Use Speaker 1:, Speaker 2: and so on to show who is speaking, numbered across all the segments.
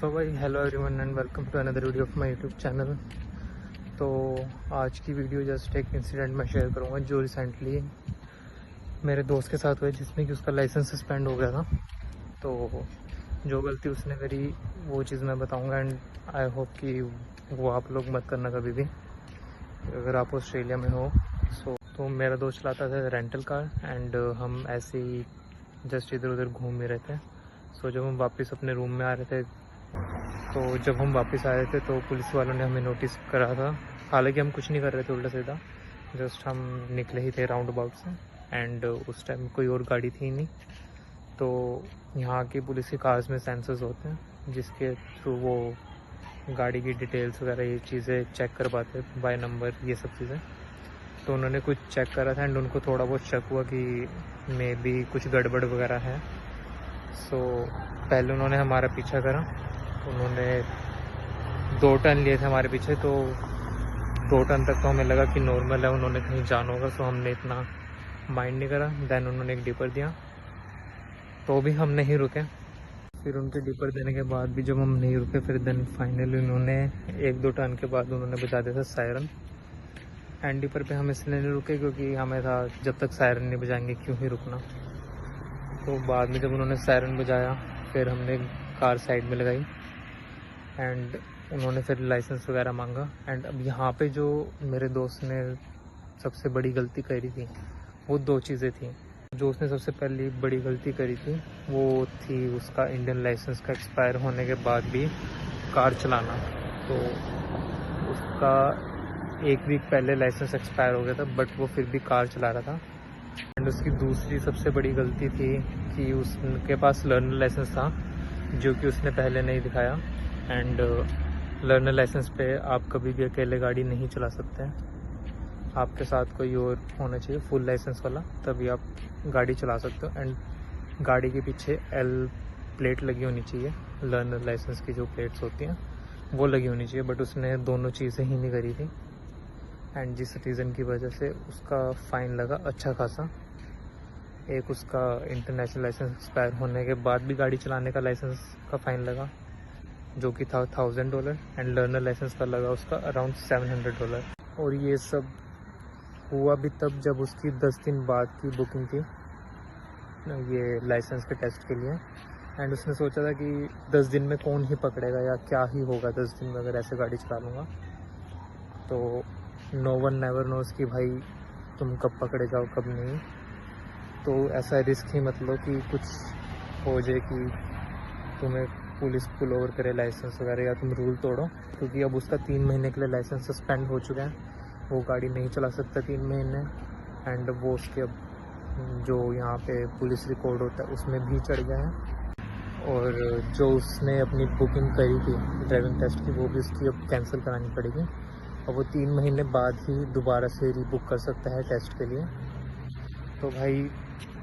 Speaker 1: सो भाई hello everyone and welcome to another video of my YouTube channel. तो आज की वीडियो जस्ट एक इंसिडेंट मैं शेयर करूँगा जो रिसेंटली मेरे दोस्त के साथ हुआ, जिसमें कि उसका लाइसेंस सस्पेंड हो गया था। तो जो गलती उसने करी वो चीज़ मैं बताऊँगा एंड आई होप कि वो आप लोग मत करना कभी भी अगर आप ऑस्ट्रेलिया में हो। तो मेरा दोस्त चलाता था रेंटल कार एंड हम ऐसे ही जस्ट इधर उधर घूम ही रहे थे। जब हम वापस अपने रूम में आ रहे थे, तो जब हम वापस आए थे तो पुलिस वालों ने हमें नोटिस करा था। हालांकि हम कुछ नहीं कर रहे थे, उल्टा सीधा जस्ट हम निकले ही थे राउंड अबाउट से एंड उस टाइम कोई और गाड़ी थी नहीं। तो यहाँ की पुलिस की कार्स में सेंसर्स होते हैं जिसके थ्रू वो गाड़ी की डिटेल्स वगैरह ये चीज़ें चेक कर पाते, बाय नंबर ये सब चीज़ें। तो उन्होंने कुछ चेक करा था एंड उनको थोड़ा बहुत शक हुआ कि मे बी कुछ गड़बड़ वगैरह है। पहले उन्होंने हमारा पीछा करा। उन्होंने 2 टर्न लिए थे हमारे पीछे, तो 2 टर्न तक तो हमें लगा कि नॉर्मल है, उन्होंने कहीं जाना होगा, सो हमने इतना माइंड नहीं करा। देन उन्होंने एक डिपर दिया तो भी हम नहीं रुके। फिर उनके डिपर देने के बाद भी जब हम नहीं रुके, फिर देन फाइनली उन्होंने 1-2 टर्न के बाद उन्होंने बजा दिया था सायरन। एंड डिपर पे हम इसलिए नहीं रुके क्योंकि हमें था जब तक सायरन नहीं बजाएंगे क्यों ही रुकना। तो बाद में जब उन्होंने सायरन बजाया फिर हमने कार साइड में लगाई एंड उन्होंने फिर लाइसेंस वगैरह मांगा। एंड अब यहाँ पे जो मेरे दोस्त ने सबसे बड़ी गलती करी थी वो 2 चीज़ें थी। जो उसने सबसे पहली बड़ी गलती करी थी वो थी उसका इंडियन लाइसेंस का एक्सपायर होने के बाद भी कार चलाना। तो उसका 1 वीक पहले लाइसेंस एक्सपायर हो गया था बट वो फिर भी कार चला रहा था। एंड उसकी दूसरी सबसे बड़ी गलती थी कि उसके पास लर्नर लाइसेंस था जो कि उसने पहले नहीं दिखाया। एंड लर्नर लाइसेंस पे आप कभी भी अकेले गाड़ी नहीं चला सकते हैं, आपके साथ कोई और होना चाहिए फुल लाइसेंस वाला, तभी आप गाड़ी चला सकते हो। एंड गाड़ी के पीछे L प्लेट लगी होनी चाहिए, लर्नर लाइसेंस की जो प्लेट्स होती हैं वो लगी होनी चाहिए, बट उसने दोनों चीज़ें ही नहीं करी थी। एंड जिस रीज़न की वजह से उसका फ़ाइन लगा अच्छा खासा। एक उसका इंटरनेशनल लाइसेंस एक्सपायर होने के बाद भी गाड़ी चलाने का लाइसेंस का फ़ाइन लगा जो कि था $1000 एंड लर्नर लाइसेंस का लगा उसका अराउंड $700। और ये सब हुआ भी तब जब उसकी 10 दिन बाद की बुकिंग थी ये लाइसेंस के टेस्ट के लिए। एंड उसने सोचा था कि 10 दिन में कौन ही पकड़ेगा या क्या ही होगा 10 दिन में अगर ऐसे गाड़ी चला लूँगा। तो नो वन नेवर नोज़ कि भाई तुम कब पकड़े जाओ कब नहीं। तो ऐसा रिस्क ही मत लो कि कुछ हो जाए कि तुम्हें पुलिस पुल ओवर करे लाइसेंस वगैरह या तुम रूल तोड़ो, क्योंकि अब उसका 3 महीने के लिए लाइसेंस सस्पेंड हो चुका है, वो गाड़ी नहीं चला सकता 3 महीने। एंड वो उसके अब जो यहाँ पे पुलिस रिकॉर्ड होता है उसमें भी चढ़ गया है। और जो उसने अपनी बुकिंग करी थी ड्राइविंग टेस्ट की वो भी उसकी अब कैंसिल करानी पड़ेगी और वो 3 महीने बाद ही दोबारा से रीबुक कर सकता है टेस्ट के लिए। तो भाई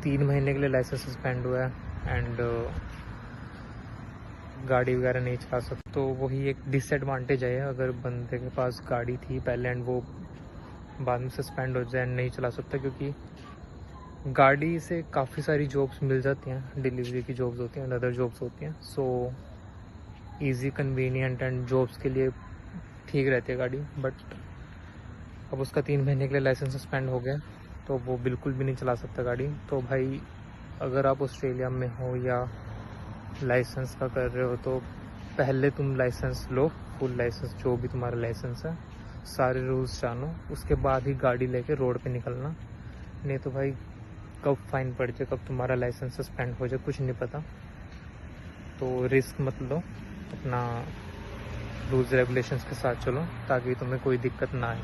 Speaker 1: 3 महीने के लिए लाइसेंस सस्पेंड हुआ है एंड गाड़ी वगैरह नहीं चला सकता। तो वही एक डिसएडवांटेज है अगर बंदे के पास गाड़ी थी पहले एंड वो बाद में सस्पेंड हो जाए नहीं चला सकता, क्योंकि गाड़ी से काफ़ी सारी जॉब्स मिल जाती हैं, डिलीवरी की जॉब्स होती हैं, अदर जॉब्स होती हैं। सो ईज़ी कन्वीनियंट एंड जॉब्स के लिए ठीक रहती है गाड़ी। बट अब उसका 3 महीने के लिए लाइसेंस सस्पेंड हो गया तो वो बिल्कुल भी नहीं चला सकता गाड़ी। तो भाई अगर आप ऑस्ट्रेलिया में हो या लाइसेंस का कर रहे हो तो पहले तुम लाइसेंस लो, फुल लाइसेंस जो भी तुम्हारा लाइसेंस है, सारे रूल्स जानो, उसके बाद ही गाड़ी लेके रोड पे निकलना। नहीं तो भाई कब फाइन पड़ जाए कब तुम्हारा लाइसेंस सस्पेंड हो जाए कुछ नहीं पता। तो रिस्क मत लो, अपना रूल्स रेगुलेशंस के साथ चलो ताकि तुम्हें कोई दिक्कत ना आए।